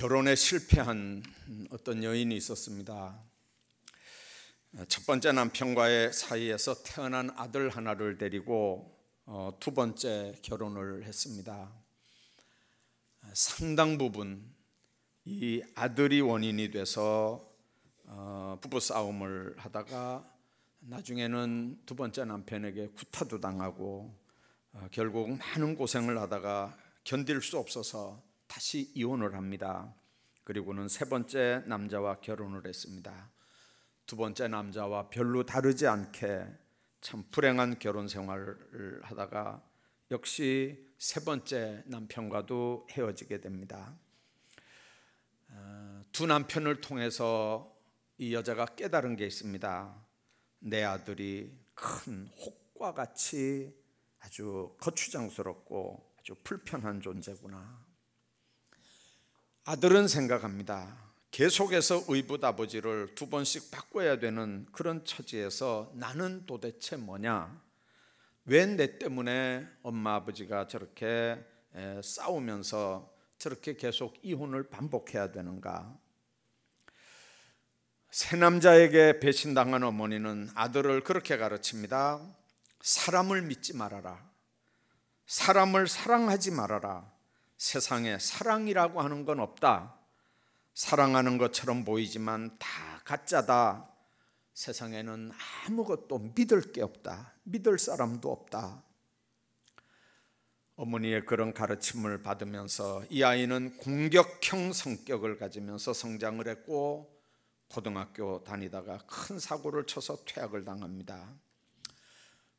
결혼에 실패한 어떤 여인이 있었습니다. 첫 번째 남편과의 사이에서 태어난 아들 하나를 데리고 두 번째 결혼을 했습니다. 상당 부분 이 아들이 원인이 돼서 부부싸움을 하다가 나중에는 두 번째 남편에게 구타도 당하고 결국 많은 고생을 하다가 견딜 수 없어서 다시 이혼을 합니다. 그리고는 세 번째 남자와 결혼을 했습니다. 두 번째 남자와 별로 다르지 않게 참 불행한 결혼 생활을 하다가 역시 세 번째 남편과도 헤어지게 됩니다. 두 남편을 통해서 이 여자가 깨달은 게 있습니다. 내 아들이 큰 혹과 같이 아주 거추장스럽고 아주 불편한 존재구나. 아들은 생각합니다. 계속해서 의붓아버지를 두 번씩 바꿔야 되는 그런 처지에서 나는 도대체 뭐냐? 왜 내 때문에 엄마 아버지가 저렇게 싸우면서 저렇게 계속 이혼을 반복해야 되는가? 새 남자에게 배신당한 어머니는 아들을 그렇게 가르칩니다. 사람을 믿지 말아라. 사람을 사랑하지 말아라. 세상에 사랑이라고 하는 건 없다. 사랑하는 것처럼 보이지만 다 가짜다. 세상에는 아무것도 믿을 게 없다. 믿을 사람도 없다. 어머니의 그런 가르침을 받으면서 이 아이는 공격형 성격을 가지면서 성장을 했고 고등학교 다니다가 큰 사고를 쳐서 퇴학을 당합니다.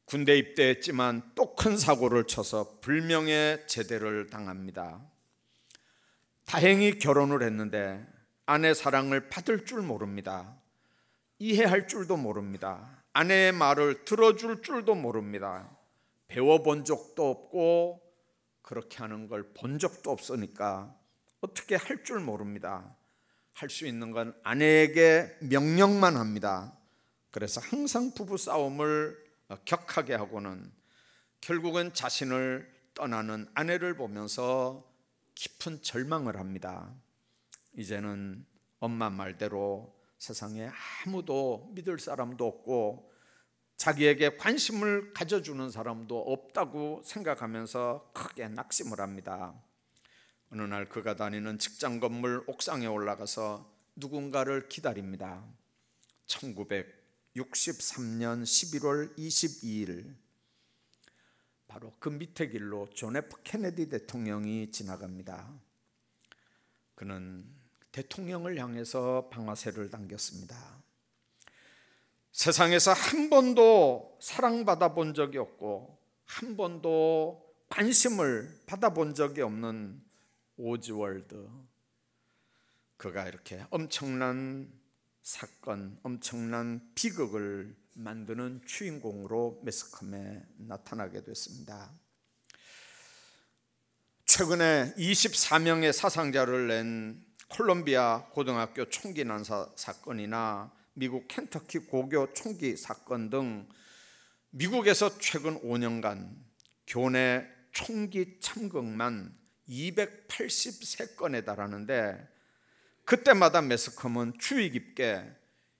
군대 입대했지만 또 큰 사고를 쳐서 불명예 제대를 당합니다. 다행히 결혼을 했는데 아내 사랑을 받을 줄 모릅니다. 이해할 줄도 모릅니다. 아내의 말을 들어줄 줄도 모릅니다. 배워본 적도 없고 그렇게 하는 걸 본 적도 없으니까 어떻게 할 줄 모릅니다. 할 수 있는 건 아내에게 명령만 합니다. 그래서 항상 부부싸움을 격하게 하고는 결국은 자신을 떠나는 아내를 보면서 깊은 절망을 합니다. 이제는 엄마 말대로 세상에 아무도 믿을 사람도 없고 자기에게 관심을 가져주는 사람도 없다고 생각하면서 크게 낙심을 합니다. 어느 날 그가 다니는 직장 건물 옥상에 올라가서 누군가를 기다립니다. 1963년 11월 22일 바로 그 밑에 길로 존 F 케네디 대통령이 지나갑니다. 그는 대통령을 향해서 방아쇠를 당겼습니다. 세상에서 한 번도 사랑받아 본 적이 없고 한 번도 관심을 받아본 적이 없는 오즈월드, 그가 이렇게 엄청난 사건, 엄청난 비극을 만드는 주인공으로 매스컴에 나타나게 됐습니다. 최근에 24명의 사상자를 낸 콜롬비아 고등학교 총기 난사 사건이나 미국 켄터키 고교 총기 사건 등 미국에서 최근 5년간 교내 총기 참극만 283건에 달하는데 그때마다 매스컴은 주의 깊게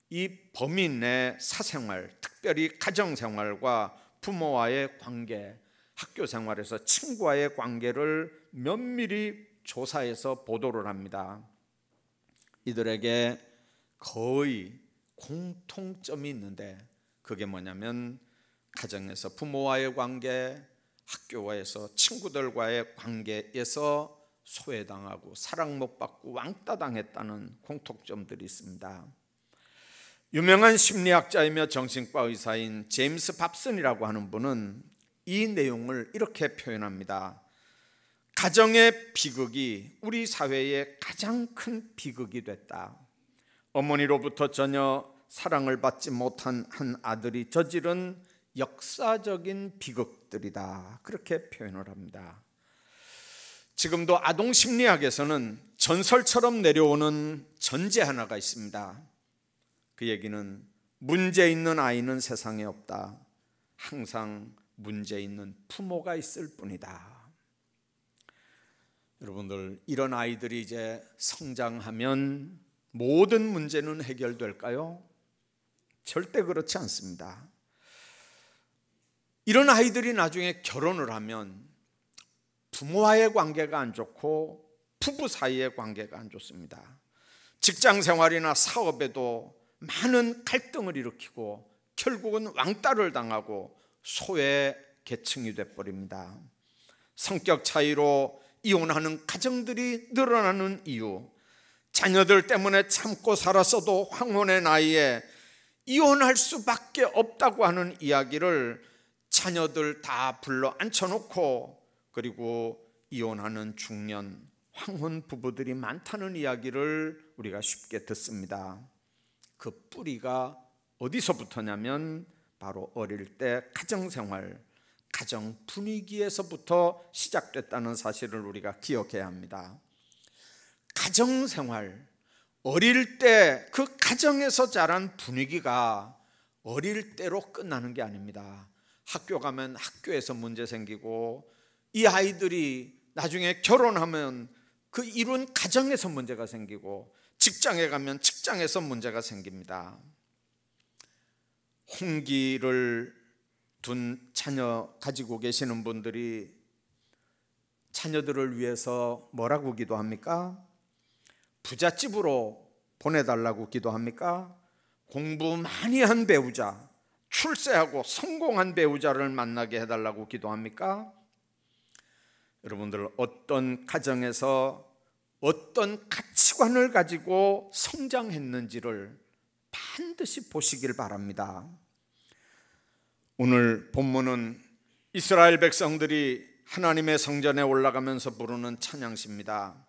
이 범인의 사생활, 특별히 가정생활과 부모와의 관계, 학교생활에서 친구와의 관계를 면밀히 조사해서 보도를 합니다. 이들에게 거의 공통점이 있는데 그게 뭐냐면 가정에서 부모와의 관계, 학교에서 친구들과의 관계에서 소외당하고 사랑 못 받고 왕따 당했다는 공통점들이 있습니다. 유명한 심리학자이며 정신과 의사인 제임스 밥슨이라고 하는 분은 이 내용을 이렇게 표현합니다. 가정의 비극이 우리 사회의 가장 큰 비극이 됐다. 어머니로부터 전혀 사랑을 받지 못한 한 아들이 저지른 역사적인 비극들이다. 그렇게 표현을 합니다. 지금도 아동 심리학에서는 전설처럼 내려오는 전제 하나가 있습니다. 그 얘기는 문제 있는 아이는 세상에 없다. 항상 문제 있는 부모가 있을 뿐이다. 여러분들, 이런 아이들이 이제 성장하면 모든 문제는 해결될까요? 절대 그렇지 않습니다. 이런 아이들이 나중에 결혼을 하면 부모와의 관계가 안 좋고 부부 사이의 관계가 안 좋습니다. 직장 생활이나 사업에도 많은 갈등을 일으키고 결국은 왕따를 당하고 소외 계층이 돼버립니다. 성격 차이로 이혼하는 가정들이 늘어나는 이유, 자녀들 때문에 참고 살았어도 황혼의 나이에 이혼할 수밖에 없다고 하는 이야기를 자녀들 다 불러 앉혀놓고 그리고 이혼하는 중년 황혼 부부들이 많다는 이야기를 우리가 쉽게 듣습니다. 그 뿌리가 어디서부터냐면 바로 어릴 때 가정생활, 가정 분위기에서부터 시작됐다는 사실을 우리가 기억해야 합니다. 가정생활, 어릴 때 그 가정에서 자란 분위기가 어릴 때로 끝나는 게 아닙니다. 학교 가면 학교에서 문제 생기고, 이 아이들이 나중에 결혼하면 그 이룬 가정에서 문제가 생기고, 직장에 가면 직장에서 문제가 생깁니다. 홍기를 둔 자녀 가지고 계시는 분들이 자녀들을 위해서 뭐라고 기도합니까? 부잣집으로 보내달라고 기도합니까? 공부 많이 한 배우자, 출세하고 성공한 배우자를 만나게 해달라고 기도합니까? 여러분들, 어떤 가정에서 어떤 가치관을 가지고 성장했는지를 반드시 보시길 바랍니다. 오늘 본문은 이스라엘 백성들이 하나님의 성전에 올라가면서 부르는 찬양시입니다.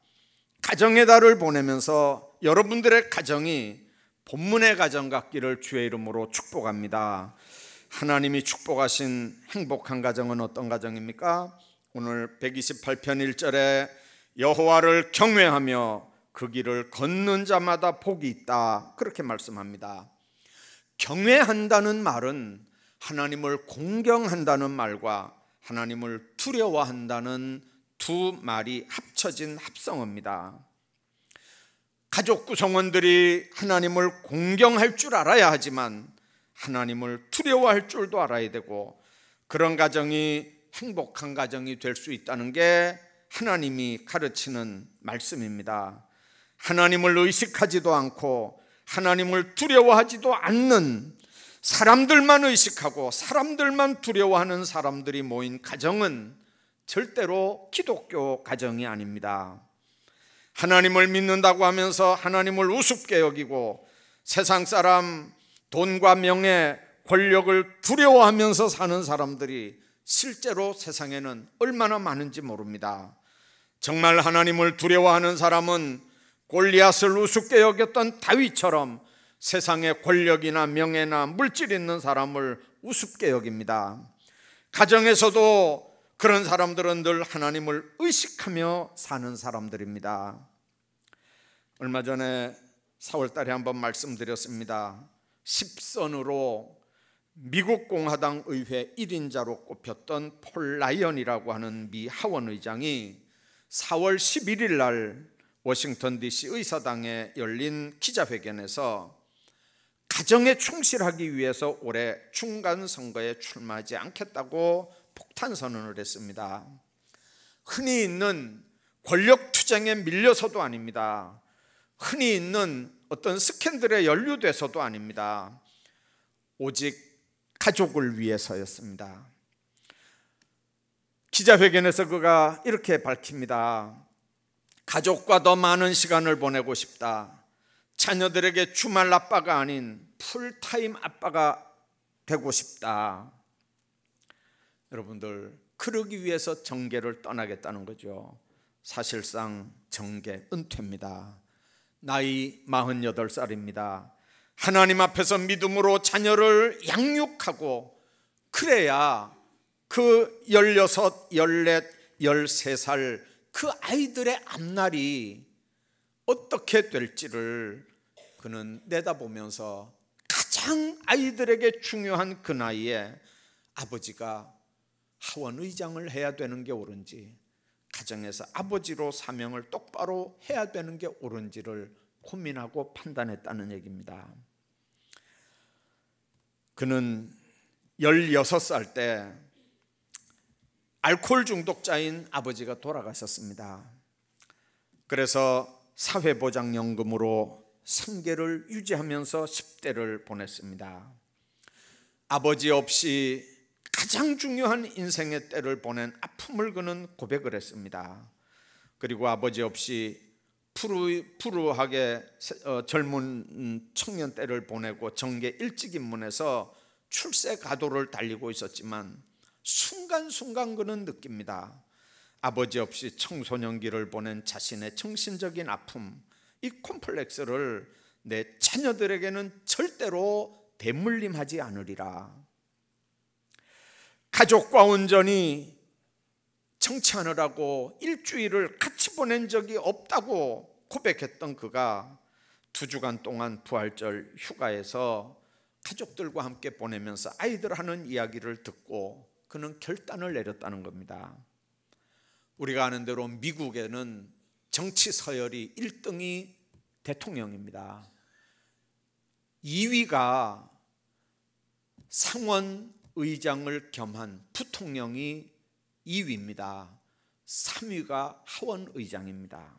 가정의 달을 보내면서 여러분들의 가정이 본문의 가정 같기를 주의 이름으로 축복합니다. 하나님이 축복하신 행복한 가정은 어떤 가정입니까? 오늘 128편 1절에 여호와를 경외하며 그 길을 걷는 자마다 복이 있다, 그렇게 말씀합니다. 경외한다는 말은 하나님을 공경한다는 말과 하나님을 두려워한다는 두 말이 합쳐진 합성어입니다. 가족 구성원들이 하나님을 공경할 줄 알아야 하지만 하나님을 두려워할 줄도 알아야 되고, 그런 가정이 행복한 가정이 될 수 있다는 게 하나님이 가르치는 말씀입니다. 하나님을 의식하지도 않고 하나님을 두려워하지도 않는, 사람들만 의식하고 사람들만 두려워하는 사람들이 모인 가정은 절대로 기독교 가정이 아닙니다. 하나님을 믿는다고 하면서 하나님을 우습게 여기고 세상 사람, 돈과 명예, 권력을 두려워하면서 사는 사람들이 실제로 세상에는 얼마나 많은지 모릅니다. 정말 하나님을 두려워하는 사람은 골리앗을 우습게 여겼던 다윗처럼 세상에 권력이나 명예나 물질 있는 사람을 우습게 여깁니다. 가정에서도 그런 사람들은 늘 하나님을 의식하며 사는 사람들입니다. 얼마 전에 4월 달에 한번 말씀드렸습니다. 10선으로 미국 공화당 의회 1인자로 꼽혔던 폴 라이언이라고 하는 미 하원 의장이 4월 11일 날 워싱턴 DC 의사당에 열린 기자회견에서 가정에 충실하기 위해서 올해 중간선거에 출마하지 않겠다고 폭탄 선언을 했습니다. 흔히 있는 권력 투쟁에 밀려서도 아닙니다. 흔히 있는 어떤 스캔들에 연루돼서도 아닙니다. 오직 가족을 위해서였습니다. 기자회견에서 그가 이렇게 밝힙니다. 가족과 더 많은 시간을 보내고 싶다. 자녀들에게 주말 아빠가 아닌 풀타임 아빠가 되고 싶다. 여러분들, 그러기 위해서 정계를 떠나겠다는 거죠. 사실상 정계 은퇴입니다. 나이 48살입니다. 하나님 앞에서 믿음으로 자녀를 양육하고, 그래야 그 16, 14, 13살 그 아이들의 앞날이 어떻게 될지를 그는 내다보면서 가장 아이들에게 중요한 그 나이에 아버지가 하원 의장을 해야 되는 게 옳은지, 가정에서 아버지로 사명을 똑바로 해야 되는 게 옳은지를 고민하고 판단했다는 얘기입니다. 그는 16살 때 알코올 중독자인 아버지가 돌아가셨습니다. 그래서 사회보장연금으로 생계를 유지하면서 10대를 보냈습니다. 아버지 없이 가장 중요한 인생의 때를 보낸 아픔을 그는 고백을 했습니다. 그리고 아버지 없이 푸르하게 젊은 청년 때를 보내고 정계 일찍 입문해서 출세 가도를 달리고 있었지만 순간순간 그는 느낍니다. 아버지 없이 청소년기를 보낸 자신의 정신적인 아픔, 이 콤플렉스를 내 자녀들에게는 절대로 대물림하지 않으리라. 가족과 온전히 정치하느라고 일주일을 같이 보낸 적이 없다고 고백했던 그가 2주간 동안 부활절 휴가에서 가족들과 함께 보내면서 아이들 하는 이야기를 듣고 그는 결단을 내렸다는 겁니다. 우리가 아는 대로 미국에는 정치 서열이 1등이 대통령입니다. 2위가 상원 의장을 겸한 부통령이 2위입니다. 3위가 하원 의장입니다.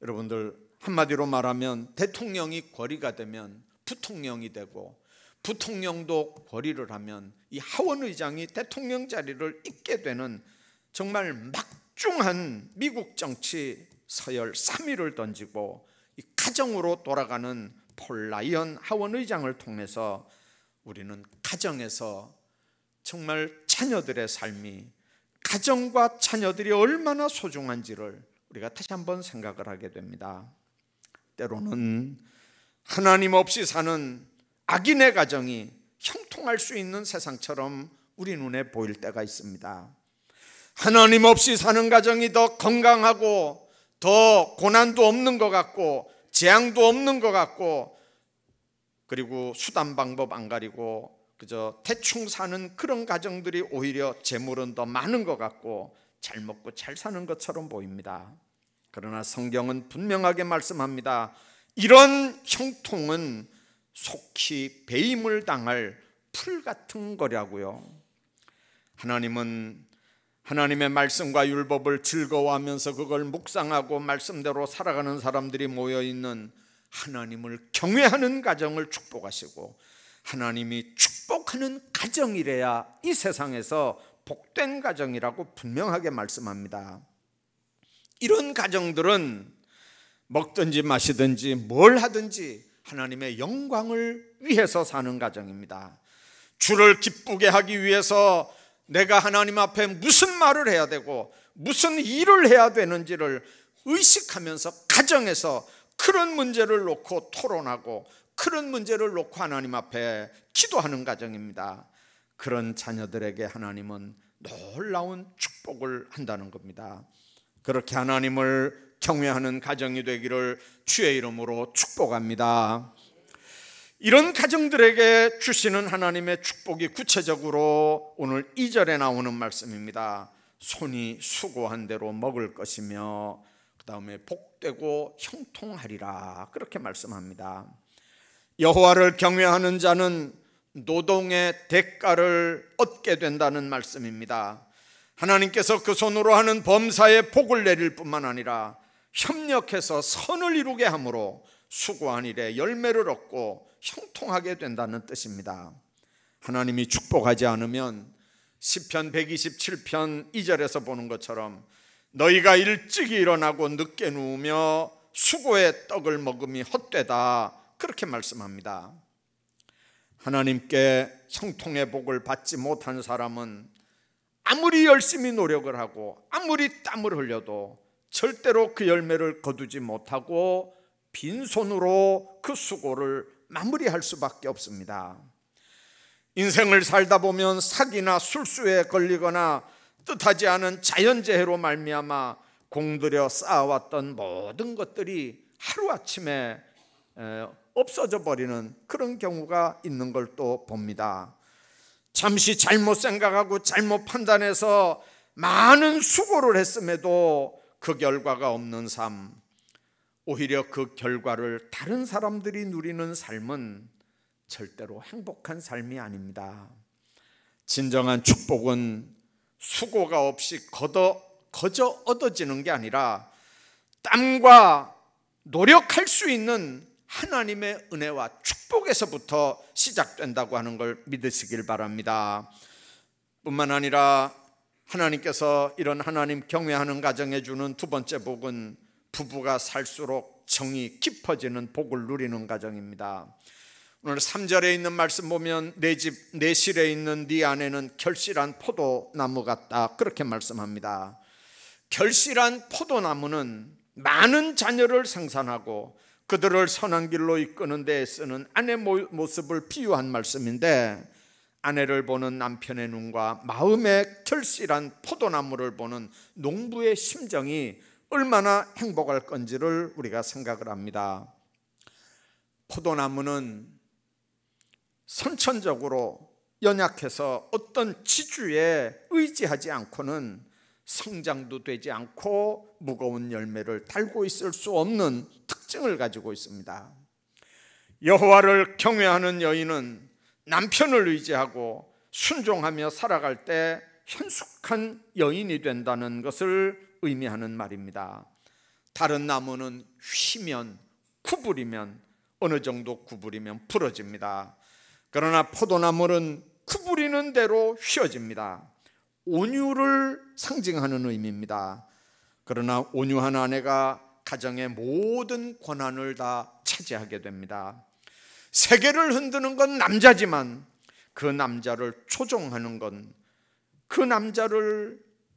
여러분들, 한마디로 말하면 대통령이 권위가 되면 부통령이 되고, 부통령도 권위를 하면 이 하원 의장이 대통령 자리를 잇게 되는 정말 막중한 미국 정치 서열 3위를 던지고 이 가정으로 돌아가는 폴 라이언 하원 의장을 통해서 우리는 가정에서 정말 자녀들의 삶이, 가정과 자녀들이 얼마나 소중한지를 우리가 다시 한번 생각을 하게 됩니다. 때로는 하나님 없이 사는 악인의 가정이 형통할 수 있는 세상처럼 우리 눈에 보일 때가 있습니다. 하나님 없이 사는 가정이 더 건강하고 더 고난도 없는 것 같고 재앙도 없는 것 같고, 그리고 수단 방법 안 가리고 그저 대충 사는 그런 가정들이 오히려 재물은 더 많은 것 같고 잘 먹고 잘 사는 것처럼 보입니다. 그러나 성경은 분명하게 말씀합니다. 이런 형통은 속히 배임을 당할 풀 같은 거라고요. 하나님은 하나님의 말씀과 율법을 즐거워하면서 그걸 묵상하고 말씀대로 살아가는 사람들이 모여있는 하나님을 경외하는 가정을 축복하시고, 하나님이 축복하는 가정이래야 이 세상에서 복된 가정이라고 분명하게 말씀합니다. 이런 가정들은 먹든지 마시든지 뭘 하든지 하나님의 영광을 위해서 사는 가정입니다. 주를 기쁘게 하기 위해서 내가 하나님 앞에 무슨 말을 해야 되고 무슨 일을 해야 되는지를 의식하면서 가정에서 그런 문제를 놓고 토론하고 그런 문제를 놓고 하나님 앞에 기도하는 가정입니다. 그런 자녀들에게 하나님은 놀라운 축복을 한다는 겁니다. 그렇게 하나님을 경외하는 가정이 되기를 주의 이름으로 축복합니다. 이런 가정들에게 주시는 하나님의 축복이 구체적으로 오늘 2절에 나오는 말씀입니다. 손이 수고한 대로 먹을 것이며 그 다음에 복되고 형통하리라, 그렇게 말씀합니다. 여호와를 경외하는 자는 노동의 대가를 얻게 된다는 말씀입니다. 하나님께서 그 손으로 하는 범사에 복을 내릴 뿐만 아니라 협력해서 선을 이루게 함으로 수고한 일에 열매를 얻고 형통하게 된다는 뜻입니다. 하나님이 축복하지 않으면 시편 127편 2절에서 보는 것처럼 너희가 일찍이 일어나고 늦게 누우며 수고의 떡을 먹음이 헛되다, 그렇게 말씀합니다. 하나님께 형통의 복을 받지 못한 사람은 아무리 열심히 노력을 하고 아무리 땀을 흘려도 절대로 그 열매를 거두지 못하고 빈손으로 그 수고를 마무리할 수밖에 없습니다. 인생을 살다 보면 사기나 술수에 걸리거나 뜻하지 않은 자연재해로 말미암아 공들여 쌓아왔던 모든 것들이 하루아침에 없어져 버리는 그런 경우가 있는 걸 또 봅니다. 잠시 잘못 생각하고 잘못 판단해서 많은 수고를 했음에도 그 결과가 없는 삶, 오히려 그 결과를 다른 사람들이 누리는 삶은 절대로 행복한 삶이 아닙니다. 진정한 축복은 수고가 없이 거저 얻어지는 게 아니라 땀과 노력할 수 있는 하나님의 은혜와 축복에서부터 시작된다고 하는 걸 믿으시길 바랍니다. 뿐만 아니라 하나님께서 이런 하나님 경외하는 가정에 주는 두 번째 복은 부부가 살수록 정이 깊어지는 복을 누리는 가정입니다. 오늘 3절에 있는 말씀 보면 내 집 내 실에 있는 네 아내는 결실한 포도나무 같다, 그렇게 말씀합니다. 결실한 포도나무는 많은 자녀를 생산하고 그들을 선한 길로 이끄는 데 쓰는 아내 모습을 비유한 말씀인데, 아내를 보는 남편의 눈과 마음의 결실한 포도나무를 보는 농부의 심정이 얼마나 행복할 건지를 우리가 생각을 합니다. 포도나무는 선천적으로 연약해서 어떤 지주에 의지하지 않고는 성장도 되지 않고 무거운 열매를 달고 있을 수 없는 특징을 가지고 있습니다. 여호와를 경외하는 여인은 남편을 의지하고 순종하며 살아갈 때 현숙한 여인이 된다는 것을 의미하는 말입니다. 다른 나무는 휘면, 구부리면, 어느 정도 구부리면 부러집니다. 그러나 포도나무는 구부리는 대로 휘어집니다. 온유를 상징하는 의미입니다. 그러나 온유한 아내가 가정의 모든 권한을 다 차지하게 됩니다. 세계를 흔드는 건 남자지만 그 남자를 조종하는 건, 그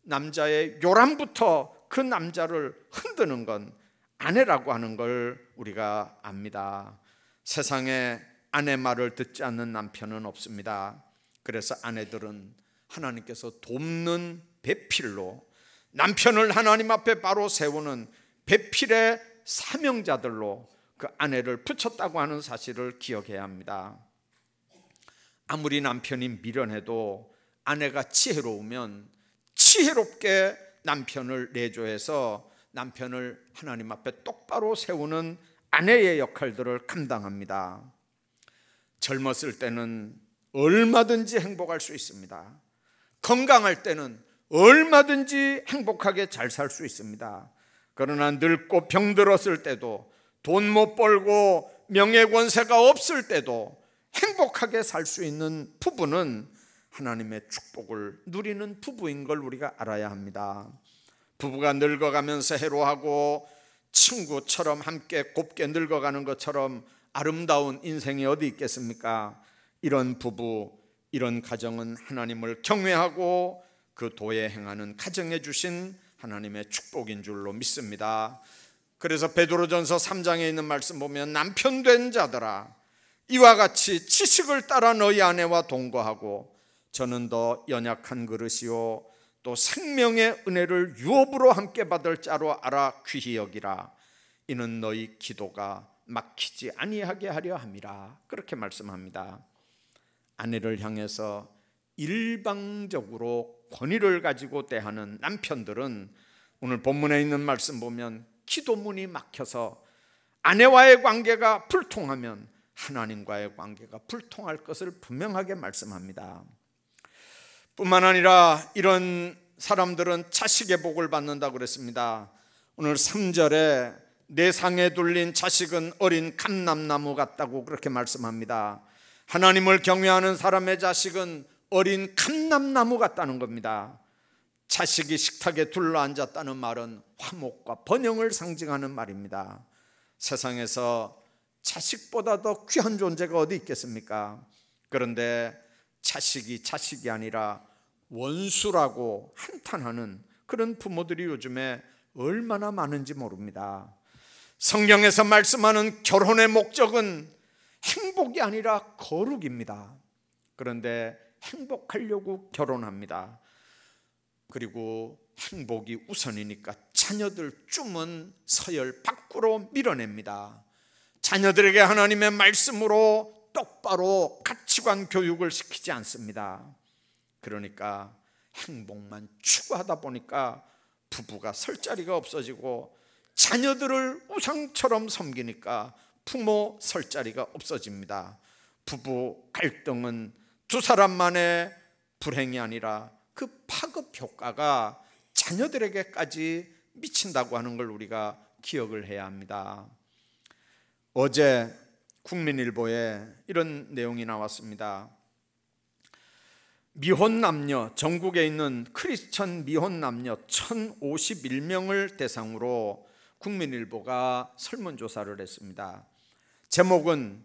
남자의 요람부터 그 남자를 흔드는 건 아내라고 하는 걸 우리가 압니다. 세상에 아내 말을 듣지 않는 남편은 없습니다. 그래서 아내들은 하나님께서 돕는 배필로, 남편을 하나님 앞에 바로 세우는 배필의 사명자들로 그 아내를 붙였다고 하는 사실을 기억해야 합니다. 아무리 남편이 미련해도 아내가 지혜로우면 지혜롭게 남편을 내조해서 남편을 하나님 앞에 똑바로 세우는 아내의 역할들을 감당합니다. 젊었을 때는 얼마든지 행복할 수 있습니다. 건강할 때는 얼마든지 행복하게 잘 살 수 있습니다. 그러나 늙고 병들었을 때도, 돈 못 벌고 명예권세가 없을 때도 행복하게 살 수 있는 부부는 하나님의 축복을 누리는 부부인 걸 우리가 알아야 합니다. 부부가 늙어가면서 해로하고 친구처럼 함께 곱게 늙어가는 것처럼 아름다운 인생이 어디 있겠습니까? 이런 부부, 이런 가정은 하나님을 경외하고 그 도에 행하는 가정에 주신 하나님의 축복인 줄로 믿습니다. 그래서 베드로전서 3장에 있는 말씀 보면 남편 된 자들아, 이와 같이 지식을 따라 너희 아내와 동거하고 저는 더 연약한 그릇이요 또 생명의 은혜를 유업으로 함께 받을 자로 알아 귀히 여기라. 이는 너희 기도가 막히지 아니하게 하려 함이라. 그렇게 말씀합니다. 아내를 향해서 일방적으로 권위를 가지고 대하는 남편들은 오늘 본문에 있는 말씀 보면 기도문이 막혀서 아내와의 관계가 불통하면 하나님과의 관계가 불통할 것을 분명하게 말씀합니다. 뿐만 아니라 이런 사람들은 자식의 복을 받는다고 그랬습니다. 오늘 3절에 내 상에 둘린 자식은 어린 감람나무 같다고 그렇게 말씀합니다. 하나님을 경외하는 사람의 자식은 어린 감람나무 같다는 겁니다. 자식이 식탁에 둘러앉았다는 말은 화목과 번영을 상징하는 말입니다. 세상에서 자식보다 더 귀한 존재가 어디 있겠습니까? 그런데 자식이 아니라 원수라고 한탄하는 그런 부모들이 요즘에 얼마나 많은지 모릅니다. 성경에서 말씀하는 결혼의 목적은 행복이 아니라 거룩입니다. 그런데 행복하려고 결혼합니다. 그리고 행복이 우선이니까 자녀들 쯤은 서열 밖으로 밀어냅니다. 자녀들에게 하나님의 말씀으로 똑바로 가치관 교육을 시키지 않습니다. 그러니까 행복만 추구하다 보니까 부부가 설 자리가 없어지고, 자녀들을 우상처럼 섬기니까 부모 설 자리가 없어집니다. 부부 갈등은 두 사람만의 불행이 아니라 그 파급 효과가 자녀들에게까지 미친다고 하는 걸 우리가 기억을 해야 합니다. 어제 국민일보에 이런 내용이 나왔습니다. 미혼 남녀, 전국에 있는 크리스천 미혼 남녀 1051명을 대상으로 국민일보가 설문조사를 했습니다. 제목은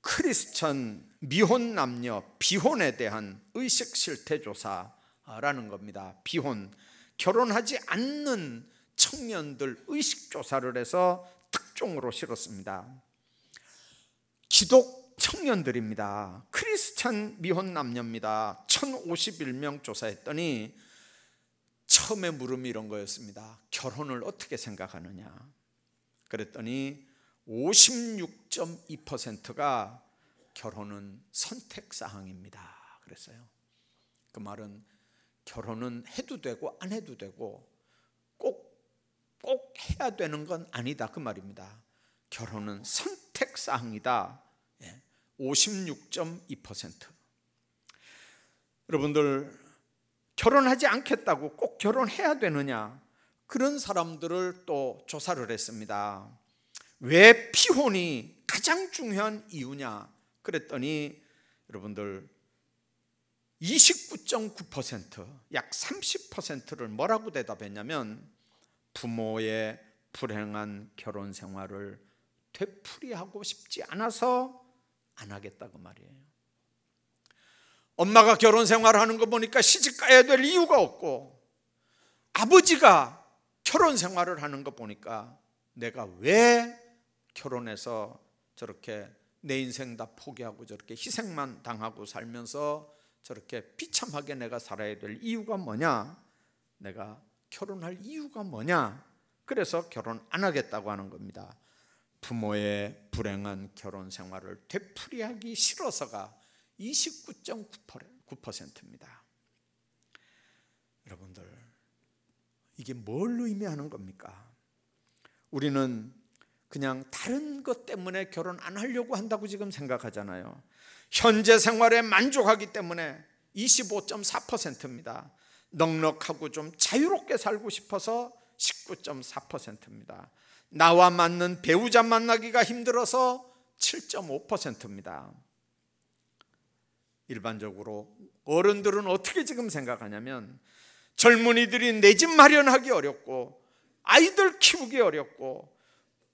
크리스천 미혼 남녀 비혼에 대한 의식 실태 조사라는 겁니다. 비혼, 결혼하지 않는 청년들 의식 조사를 해서 특종으로 실었습니다. 기독 청년들입니다. 크리스찬 미혼 남녀입니다. 1051명 조사했더니 처음에 물음이 이런 거였습니다. 결혼을 어떻게 생각하느냐? 그랬더니 56.2%가 결혼은 선택사항입니다 그랬어요. 그 말은 결혼은 해도 되고 안 해도 되고 꼭 해야 되는 건 아니다 그 말입니다. 결혼은 선택사항이다. 56.2%. 여러분들, 결혼하지 않겠다고 꼭 결혼해야 되느냐? 그런 사람들을 또 조사를 했습니다. 왜 피혼이 가장 중요한 이유냐? 그랬더니 여러분들 29.9%, 약 30%를 뭐라고 대답했냐면 부모의 불행한 결혼 생활을 되풀이하고 싶지 않아서 안 하겠다고 말이에요. 엄마가 결혼 생활하는 거 보니까 시집 가야 될 이유가 없고, 아버지가 결혼 생활을 하는 거 보니까 내가 왜 결혼해서 저렇게 내 인생 다 포기하고 저렇게 희생만 당하고 살면서 저렇게 비참하게 내가 살아야 될 이유가 뭐냐? 내가 결혼할 이유가 뭐냐? 그래서 결혼 안 하겠다고 하는 겁니다. 부모의 불행한 결혼 생활을 되풀이하기 싫어서가 29.9%입니다. 여러분들, 이게 뭘 의미하는 겁니까? 우리는 그냥 다른 것 때문에 결혼 안 하려고 한다고 지금 생각하잖아요. 현재 생활에 만족하기 때문에 25.4%입니다. 넉넉하고 좀 자유롭게 살고 싶어서 19.4%입니다. 나와 맞는 배우자 만나기가 힘들어서 7.5%입니다. 일반적으로 어른들은 어떻게 지금 생각하냐면 젊은이들이 내 집 마련하기 어렵고, 아이들 키우기 어렵고,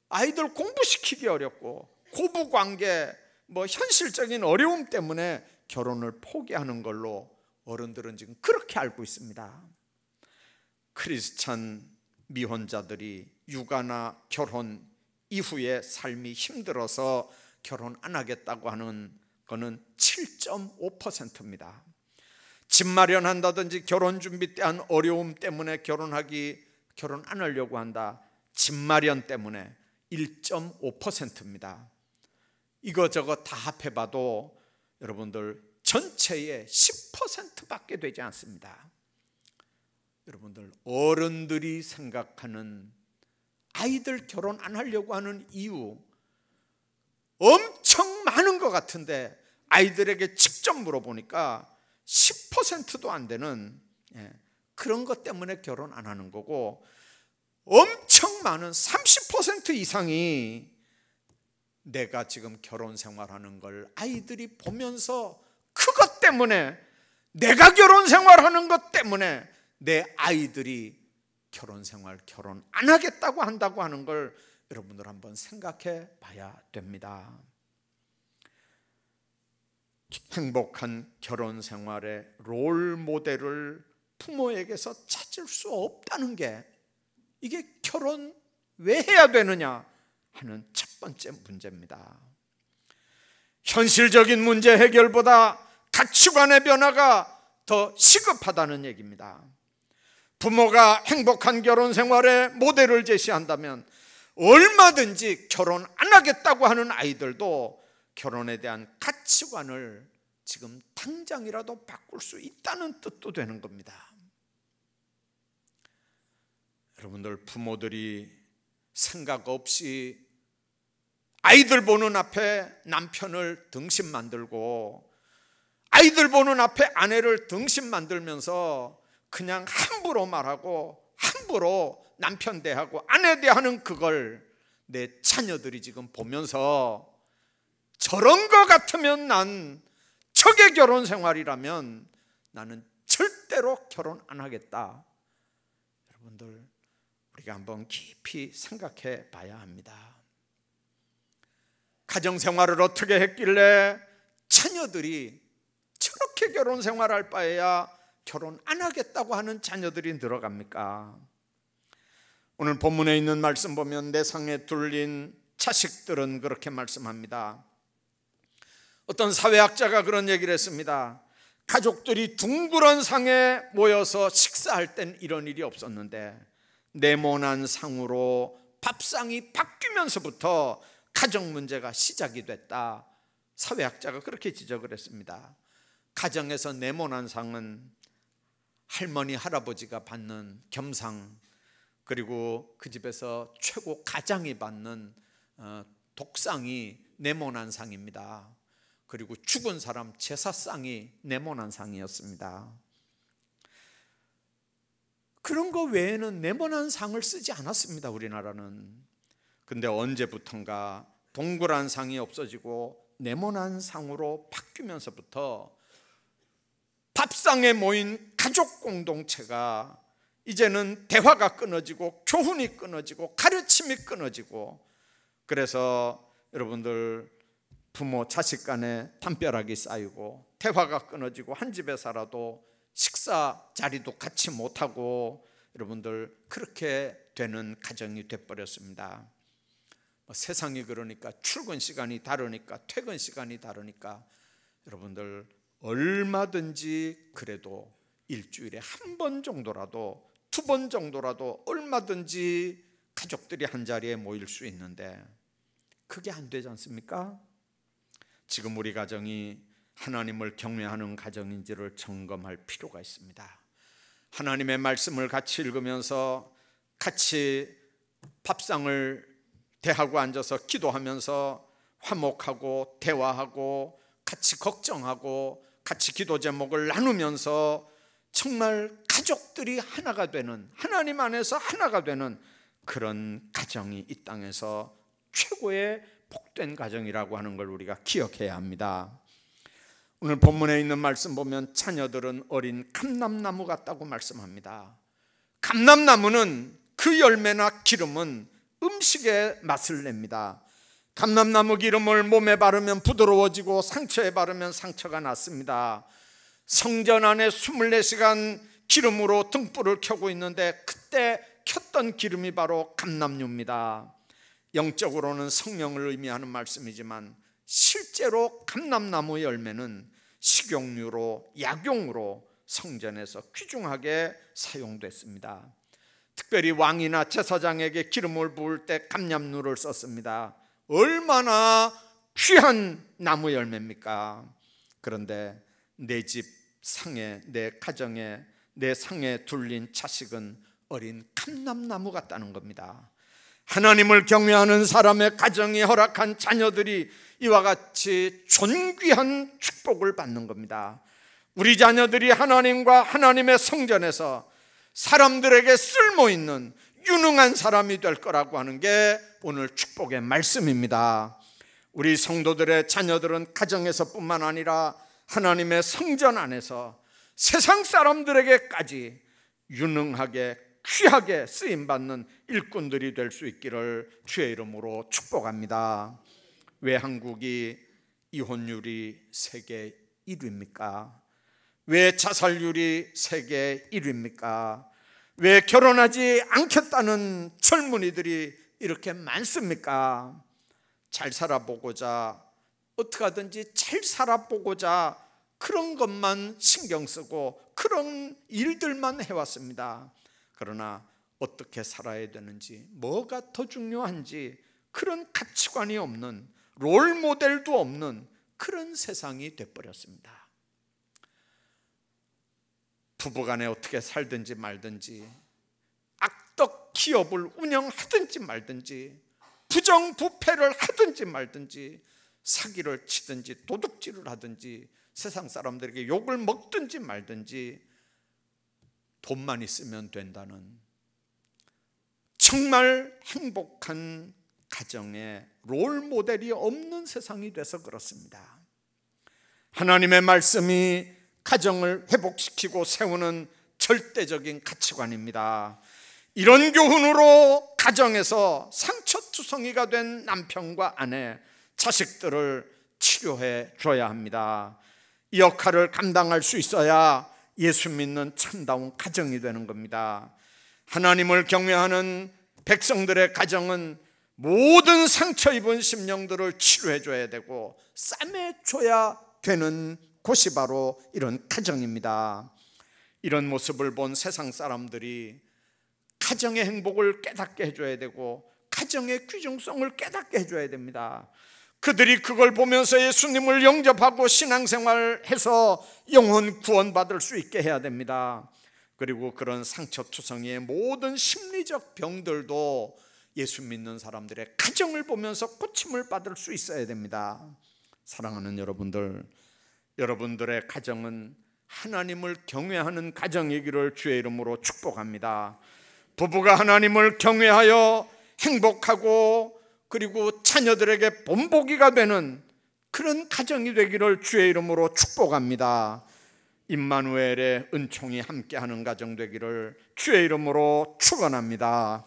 아이들 공부시키기 어렵고, 고부관계 현실적인 어려움 때문에 결혼을 포기하는 걸로 어른들은 지금 그렇게 알고 있습니다. 크리스찬 미혼자들이 육아나 결혼 이후에 삶이 힘들어서 결혼 안 하겠다고 하는 거는 7.5%입니다. 집 마련한다든지 결혼 준비 때 한 어려움 때문에 결혼 안 하려고 한다. 집 마련 때문에 1.5%입니다. 이거저거 다 합해봐도 여러분들 전체의 10%밖에 되지 않습니다. 여러분들, 어른들이 생각하는 아이들 결혼 안 하려고 하는 이유 엄청 많은 것 같은데 아이들에게 직접 물어보니까 10%도 안 되는 그런 것 때문에 결혼 안 하는 거고, 엄청 많은 30% 이상이 내가 지금 결혼 생활하는 걸 아이들이 보면서 그것 때문에, 내가 결혼 생활하는 것 때문에 내 아이들이 결혼 안 하겠다고 한다고 하는 걸 여러분들 한번 생각해 봐야 됩니다. 행복한 결혼 생활의 롤 모델을 부모에게서 찾을 수 없다는 게, 이게 결혼 왜 해야 되느냐 하는 첫 번째 문제입니다. 현실적인 문제 해결보다 가치관의 변화가 더 시급하다는 얘기입니다. 부모가 행복한 결혼 생활의 모델을 제시한다면 얼마든지 결혼 안 하겠다고 하는 아이들도 결혼에 대한 가치관을 지금 당장이라도 바꿀 수 있다는 뜻도 되는 겁니다. 여러분들, 부모들이 생각 없이 아이들 보는 앞에 남편을 등신 만들고 아이들 보는 앞에 아내를 등신 만들면서 그냥 함부로 말하고 함부로 남편 대하고 아내 대하는 그걸 내 자녀들이 지금 보면서 저런 거 같으면 난 저게 결혼 생활이라면 나는 절대로 결혼 안 하겠다. 여러분들, 우리가 한번 깊이 생각해 봐야 합니다. 가정생활을 어떻게 했길래 자녀들이 저렇게 결혼 생활할 바에야 결혼 안 하겠다고 하는 자녀들이 늘어갑니까? 오늘 본문에 있는 말씀 보면 내 상에 둘린 자식들은 그렇게 말씀합니다. 어떤 사회학자가 그런 얘기를 했습니다. 가족들이 둥그런 상에 모여서 식사할 땐 이런 일이 없었는데 네모난 상으로 밥상이 바뀌면서부터 가정 문제가 시작이 됐다. 사회학자가 그렇게 지적을 했습니다. 가정에서 네모난 상은 할머니 할아버지가 받는 겸상, 그리고 그 집에서 최고 가장이 받는 독상이 네모난 상입니다. 그리고 죽은 사람 제사상이 네모난 상이었습니다. 그런 거 외에는 네모난 상을 쓰지 않았습니다, 우리나라는. 근데 언제부턴가 동그란 상이 없어지고 네모난 상으로 바뀌면서부터 밥상에 모인 가족 공동체가 이제는 대화가 끊어지고 교훈이 끊어지고 가르침이 끊어지고, 그래서 여러분들, 부모 자식 간에 담벼락이 쌓이고 대화가 끊어지고 한 집에 살아도 식사 자리도 같이 못하고 여러분들 그렇게 되는 가정이 돼버렸습니다. 세상이 그러니까 출근 시간이 다르니까 퇴근 시간이 다르니까 여러분들 얼마든지 그래도 일주일에 한 번 정도라도 두 번 정도라도 얼마든지 가족들이 한 자리에 모일 수 있는데 그게 안 되지 않습니까? 지금 우리 가정이 하나님을 경외하는 가정인지를 점검할 필요가 있습니다. 하나님의 말씀을 같이 읽으면서 같이 밥상을 대하고 앉아서 기도하면서 화목하고 대화하고 같이 걱정하고 같이 기도 제목을 나누면서 정말 가족들이 하나가 되는, 하나님 안에서 하나가 되는 그런 가정이 이 땅에서 최고의 복된 가정이라고 하는 걸 우리가 기억해야 합니다. 오늘 본문에 있는 말씀 보면 자녀들은 어린 감람나무 같다고 말씀합니다. 감람나무는 그 열매나 기름은 음식의 맛을 냅니다. 감람나무 기름을 몸에 바르면 부드러워지고 상처에 바르면 상처가 낫습니다. 성전 안에 24시간 기름으로 등불을 켜고 있는데 그때 켰던 기름이 바로 감람류입니다. 영적으로는 성령을 의미하는 말씀이지만 실제로 감람나무 열매는 식용유로, 약용으로 성전에서 귀중하게 사용됐습니다. 특별히 왕이나 제사장에게 기름을 부을 때 감람류를 썼습니다. 얼마나 귀한 나무 열매입니까? 그런데 내 집 상에, 내 가정에, 내 상에 둘린 자식은 어린 감람나무 같다는 겁니다. 하나님을 경외하는 사람의 가정이 허락한 자녀들이 이와 같이 존귀한 축복을 받는 겁니다. 우리 자녀들이 하나님과 하나님의 성전에서 사람들에게 쓸모있는 유능한 사람이 될 거라고 하는 게 오늘 축복의 말씀입니다. 우리 성도들의 자녀들은 가정에서뿐만 아니라 하나님의 성전 안에서 세상 사람들에게까지 유능하게 귀하게 쓰임받는 일꾼들이 될 수 있기를 주의 이름으로 축복합니다. 왜 한국이 이혼율이 세계 1위입니까? 왜 자살률이 세계 1위입니까? 왜 결혼하지 않겠다는 젊은이들이 이렇게 많습니까? 잘 살아보고자, 어떻게 하든지 잘 살아보고자 그런 것만 신경 쓰고 그런 일들만 해왔습니다. 그러나 어떻게 살아야 되는지, 뭐가 더 중요한지 그런 가치관이 없는, 롤모델도 없는 그런 세상이 돼버렸습니다. 부부간에 어떻게 살든지 말든지, 악덕 기업을 운영하든지 말든지, 부정부패를 하든지 말든지, 사기를 치든지 도둑질을 하든지, 세상 사람들에게 욕을 먹든지 말든지, 돈만 있으면 된다는 정말 행복한 가정의 롤 모델이 없는 세상이 돼서 그렇습니다. 하나님의 말씀이 가정을 회복시키고 세우는 절대적인 가치관입니다. 이런 교훈으로 가정에서 상처투성이가 된 남편과 아내, 자식들을 치료해 줘야 합니다. 이 역할을 감당할 수 있어야 예수 믿는 참다운 가정이 되는 겁니다. 하나님을 경외하는 백성들의 가정은 모든 상처 입은 심령들을 치료해 줘야 되고 싸매 줘야 되는 곳이 바로 이런 가정입니다. 이런 모습을 본 세상 사람들이 가정의 행복을 깨닫게 해줘야 되고 가정의 귀중성을 깨닫게 해줘야 됩니다. 그들이 그걸 보면서 예수님을 영접하고 신앙생활해서 영혼 구원받을 수 있게 해야 됩니다. 그리고 그런 상처투성이의 모든 심리적 병들도 예수 믿는 사람들의 가정을 보면서 고침을 받을 수 있어야 됩니다. 사랑하는 여러분들, 여러분들의 가정은 하나님을 경외하는 가정이기를 주의 이름으로 축복합니다. 부부가 하나님을 경외하여 행복하고 그리고 자녀들에게 본보기가 되는 그런 가정이 되기를 주의 이름으로 축복합니다. 임마누엘의 은총이 함께하는 가정 되기를 주의 이름으로 축원합니다.